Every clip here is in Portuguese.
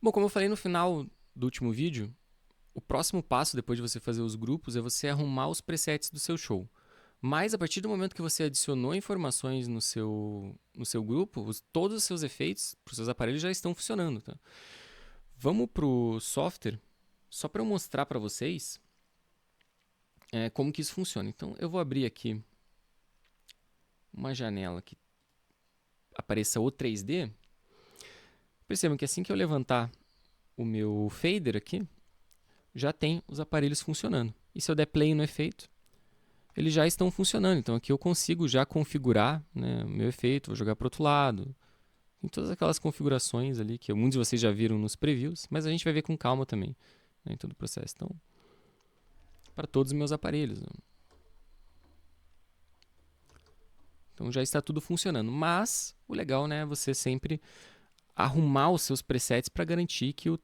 Bom, como eu falei no final do último vídeo, o próximo passo depois de você fazer os grupos é você arrumar os presets do seu show. Mas a partir do momento que você adicionou informações no seu grupo, todos os seus efeitos para os seus aparelhos já estão funcionando. Tá? Vamos para o software, só para eu mostrar para vocês como que isso funciona. Então eu vou abrir aqui uma janela que apareça o 3D. Percebam que assim que eu levantar o meu fader aqui, já tem os aparelhos funcionando. E se eu der play no efeito, eles já estão funcionando. Então aqui eu consigo já configurar, né, o meu efeito, vou jogar para o outro lado. Tem todas aquelas configurações ali que muitos de vocês já viram nos previews, mas a gente vai ver com calma também, né, em todo o processo. Então, para todos os meus aparelhos. Né? Então já está tudo funcionando. Mas o legal, né, é você sempre arrumar os seus presets para garantir que o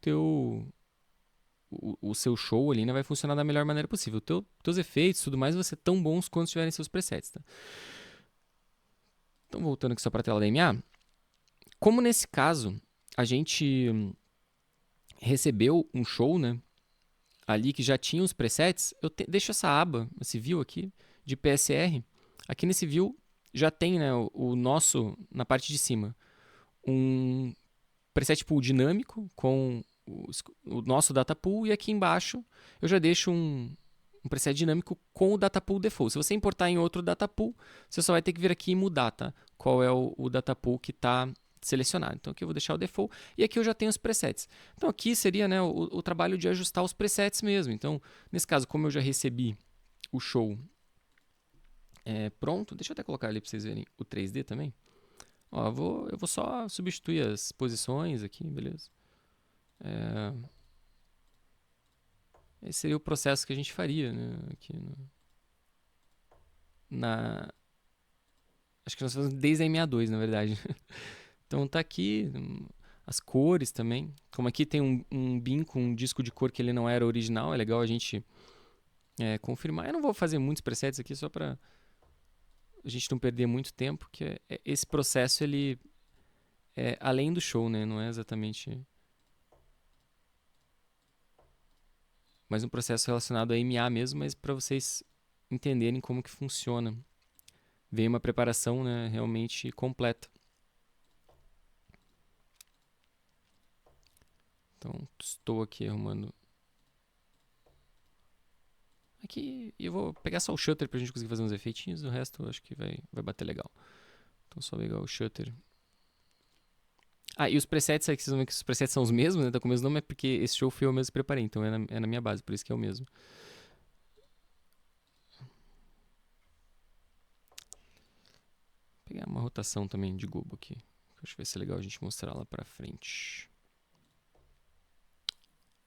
seu show ali, né, vai funcionar da melhor maneira possível. Teus efeitos e tudo mais vão ser tão bons quanto tiverem seus presets. Tá? Então, voltando aqui só para a tela da MA, como nesse caso a gente recebeu um show, né, ali que já tinha os presets, deixo essa aba, esse view aqui, de PSR. Aqui nesse view já tem, né, o nosso, na parte de cima, um preset pool dinâmico com o nosso data pool, e aqui embaixo eu já deixo um preset dinâmico com o data pool default. Se você importar em outro data pool, você só vai ter que vir aqui e mudar, tá? Qual é o data pool que está selecionado. Então aqui eu vou deixar o default e aqui eu já tenho os presets. Então aqui seria, né, o trabalho de ajustar os presets mesmo. Então, nesse caso, como eu já recebi o show pronto, deixa eu até colocar ali para vocês verem o 3D também. Ó, eu vou só substituir as posições aqui, beleza? Esse seria o processo que a gente faria, né? Aqui acho que nós fazemos desde a MA2, na verdade. Então tá aqui as cores também. Como aqui tem um bin com um disco de cor que ele não era original, é legal a gente confirmar. Eu não vou fazer muitos presets aqui só para a gente não perder muito tempo, porque esse processo ele é além do show, né? Não é exatamente mais um processo relacionado a MA mesmo, mas para vocês entenderem como que funciona. Vem uma preparação, né, realmente completa. Então, estou aqui arrumando. Aqui eu vou pegar só o shutter pra gente conseguir fazer uns efeitinhos, o resto eu acho que vai bater legal. Então, só pegar o shutter. Ah, e os presets, aqui vocês vão ver que os presets são os mesmos, né? Tá com o mesmo nome, é porque esse show foi eu mesmo que preparei, então é na minha base, por isso que é o mesmo. Vou pegar uma rotação também de Gobo aqui. Acho que vai ser legal a gente mostrar lá pra frente.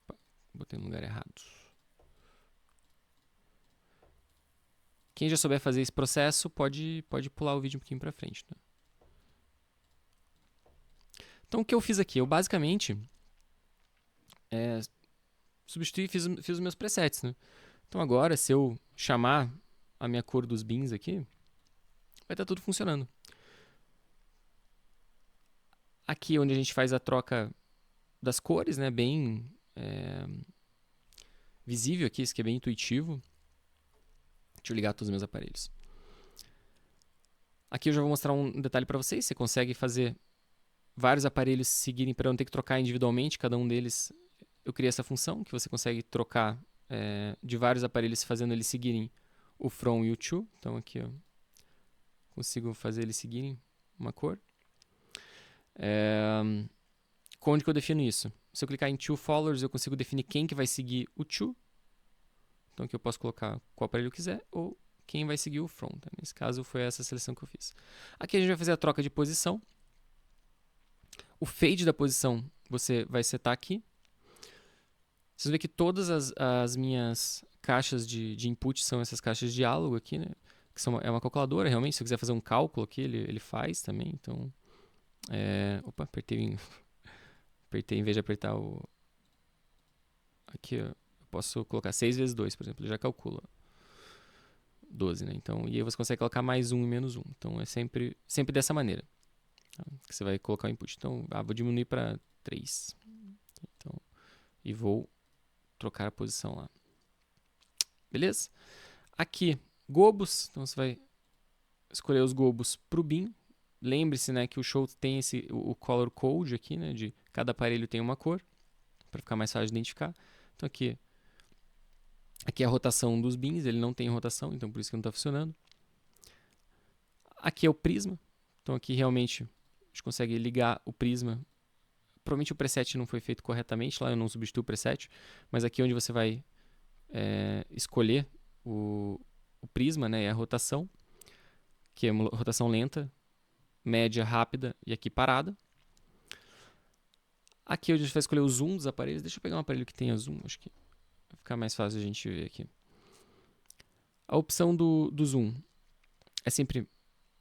Opa, botei no lugar errado. Quem já souber fazer esse processo pode pular o vídeo um pouquinho pra frente. Né? Então, o que eu fiz aqui? Eu basicamente substituí e fiz os meus presets. Né? Então, agora, se eu chamar a minha cor dos bins aqui, vai estar tudo funcionando. Aqui onde a gente faz a troca das cores, né, bem visível aqui, isso aqui é bem intuitivo. Deixa eu ligar todos os meus aparelhos. Aqui eu já vou mostrar um detalhe para vocês. Você consegue fazer vários aparelhos seguirem para não ter que trocar individualmente. Cada um deles, eu criei essa função que você consegue trocar de vários aparelhos fazendo eles seguirem o from e o to. Então aqui eu consigo fazer eles seguirem uma cor. Onde que eu defino isso? Se eu clicar em to followers, eu consigo definir quem que vai seguir o to. Então aqui eu posso colocar qual aparelho eu quiser ou quem vai seguir o from. Tá? Nesse caso foi essa seleção que eu fiz. Aqui a gente vai fazer a troca de posição. O fade da posição você vai setar aqui. Vocês vão ver que todas as minhas caixas de input são essas caixas de diálogo aqui, né? Que é uma calculadora, realmente. Se eu quiser fazer um cálculo aqui, ele faz também. Então, opa, apertei em vez de apertar o... Aqui, ó, eu posso colocar 6 vezes 2, por exemplo. Ele já calcula 12, né? Então, e aí você consegue colocar mais 1 e menos 1. Então, é sempre dessa maneira. Tá? Que você vai colocar o input. Então, vou diminuir para 3. e vou trocar a posição lá. Beleza? Aqui, gobos. Então você vai escolher os gobos para o BIM. Lembre-se, né, que o show tem o color code aqui, né, de cada aparelho tem uma cor, para ficar mais fácil de identificar. Então aqui é a rotação dos bins, ele não tem rotação, então por isso que não está funcionando. Aqui é o prisma, então aqui realmente a gente consegue ligar o prisma. Provavelmente o preset não foi feito corretamente, lá eu não substituo o preset, mas aqui é onde você vai escolher o prisma, né, e a rotação, que é uma rotação lenta, média, rápida e aqui parada. Aqui é onde a gente vai escolher o zoom dos aparelhos. Deixa eu pegar um aparelho que tenha zoom, acho que vai ficar mais fácil a gente ver aqui. A opção do zoom é sempre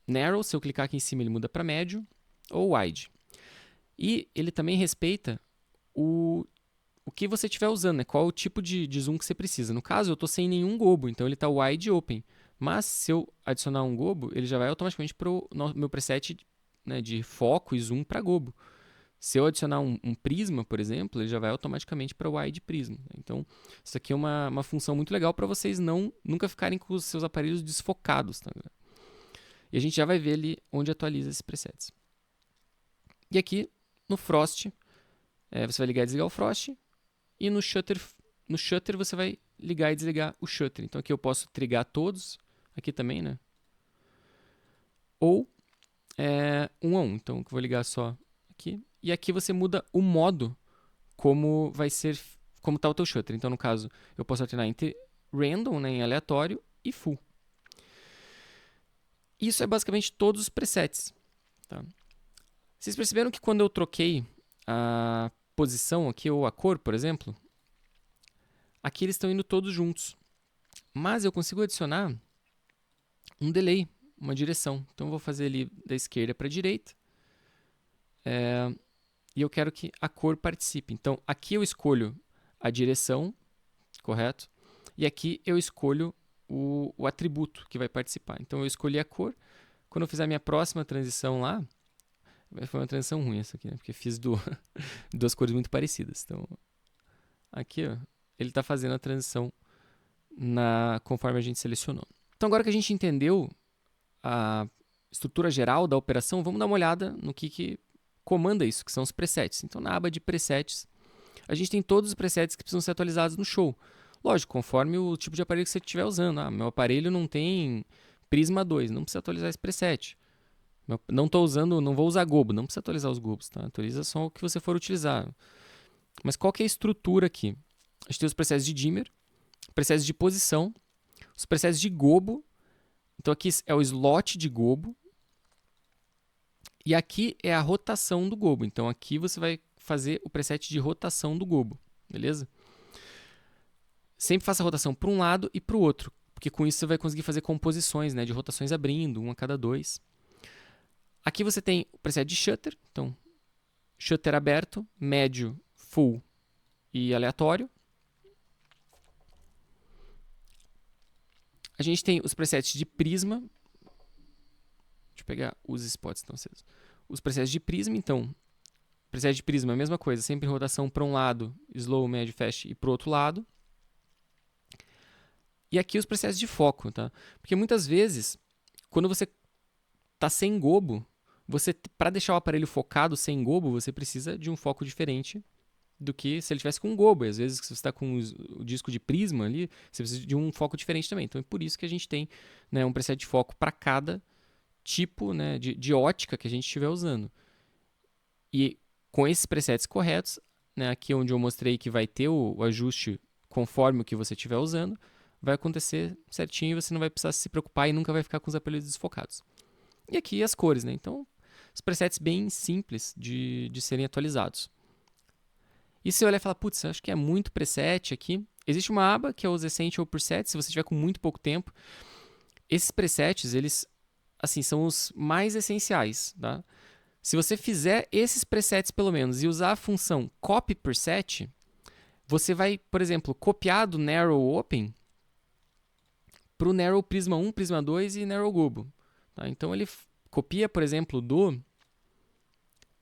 narrow, se eu clicar aqui em cima ele muda para médio, ou wide. E ele também respeita o que você estiver usando, né? Qual o tipo de zoom que você precisa. No caso, eu estou sem nenhum gobo, então ele está wide open. Mas se eu adicionar um gobo, ele já vai automaticamente para o meu preset, né, de foco e zoom para gobo. Se eu adicionar um prisma, por exemplo, ele já vai automaticamente para o wide prisma. Então, isso aqui é uma função muito legal para vocês nunca ficarem com os seus aparelhos desfocados. Tá? E a gente já vai ver ali onde atualiza esses presets. E aqui, no Frost, você vai ligar e desligar o Frost. E no Shutter você vai ligar e desligar o Shutter. Então aqui eu posso trigar todos, aqui também, né? Ou um a um. Então eu vou ligar só aqui. E aqui você muda o modo como está o teu Shutter. Então no caso, eu posso alternar entre Random, né, em aleatório, e Full. Isso é basicamente todos os presets. Tá? Vocês perceberam que quando eu troquei a posição aqui, ou a cor, por exemplo, aqui eles estão indo todos juntos. Mas eu consigo adicionar um delay, uma direção. Então eu vou fazer ali da esquerda para a direita. E eu quero que a cor participe. Então aqui eu escolho a direção, correto? E aqui eu escolho o atributo que vai participar. Então eu escolhi a cor. Quando eu fizer a minha próxima transição lá, foi uma transição ruim essa aqui, né? Porque fiz duas cores muito parecidas. Então aqui ó, ele está fazendo a transição conforme a gente selecionou. Então agora que a gente entendeu a estrutura geral da operação, vamos dar uma olhada no que comanda isso, que são os presets. Então na aba de presets, a gente tem todos os presets que precisam ser atualizados no show. Lógico, conforme o tipo de aparelho que você estiver usando. Meu aparelho não tem Prisma 2, não precisa atualizar esse preset. Não vou usar gobo, não precisa atualizar os gobos, tá? Atualiza só o que você for utilizar. Mas qual que é a estrutura aqui? A gente tem os presets de dimmer, presets de posição, os presets de gobo. Então aqui é o slot de gobo. E aqui é a rotação do gobo. Então aqui você vai fazer o preset de rotação do gobo, beleza? Sempre faça a rotação para um lado e para o outro, porque com isso você vai conseguir fazer composições, né, de rotações abrindo, 1 a cada 2. Aqui você tem o preset de shutter, então shutter aberto, médio, full e aleatório. A gente tem os presets de prisma. Deixa eu pegar os spots estão acesos. Os presets de prisma, então, preset de prisma é a mesma coisa, sempre rotação para um lado, slow, médio, fast e para o outro lado. E aqui os presets de foco, tá? Porque muitas vezes, quando você está sem gobo, para deixar o aparelho focado sem gobo, você precisa de um foco diferente do que se ele tivesse com um gobo. E às vezes, se você está com o disco de prisma ali, você precisa de um foco diferente também. Então é por isso que a gente tem, né, um preset de foco para cada tipo, né, de ótica que a gente estiver usando. E com esses presets corretos, né, aqui onde eu mostrei que vai ter o ajuste conforme o que você estiver usando, vai acontecer certinho e você não vai precisar se preocupar e nunca vai ficar com os aparelhos desfocados. E aqui as cores, né? Então, os presets bem simples de serem atualizados. E se você olhar e falar, putz, acho que é muito preset aqui, existe uma aba que é os Essential Presets, se você tiver com muito pouco tempo. Esses presets, eles assim, são os mais essenciais, tá? Se você fizer esses presets pelo menos e usar a função copy preset, você vai, por exemplo, copiar do Narrow Open para o Narrow Prisma 1, Prisma 2 e Narrow Gobo. Tá? Então ele copia, por exemplo, do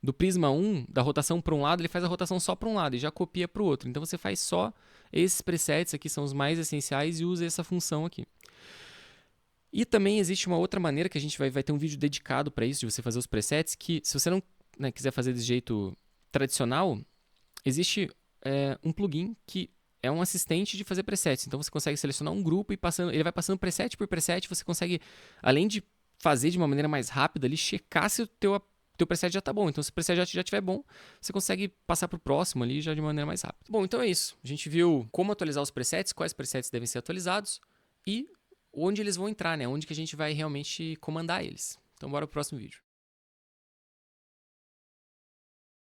Do Prisma 1, da rotação para um lado, ele faz a rotação só para um lado e já copia para o outro. Então você faz só esses presets aqui, são os mais essenciais, e usa essa função aqui. E também existe uma outra maneira que a gente vai ter um vídeo dedicado para isso, de você fazer os presets, que se você não, né, quiser fazer desse jeito tradicional, existe um plugin que é um assistente de fazer presets. Então você consegue selecionar um grupo e ele vai passando preset por preset, você consegue, além de fazer de uma maneira mais rápida ali, checar se o teu preset já está bom. Então se o preset já estiver bom, você consegue passar para o próximo ali já de maneira mais rápida. Bom, então é isso. A gente viu como atualizar os presets, quais presets devem ser atualizados e onde eles vão entrar, né? Onde que a gente vai realmente comandar eles. Então bora pro próximo vídeo.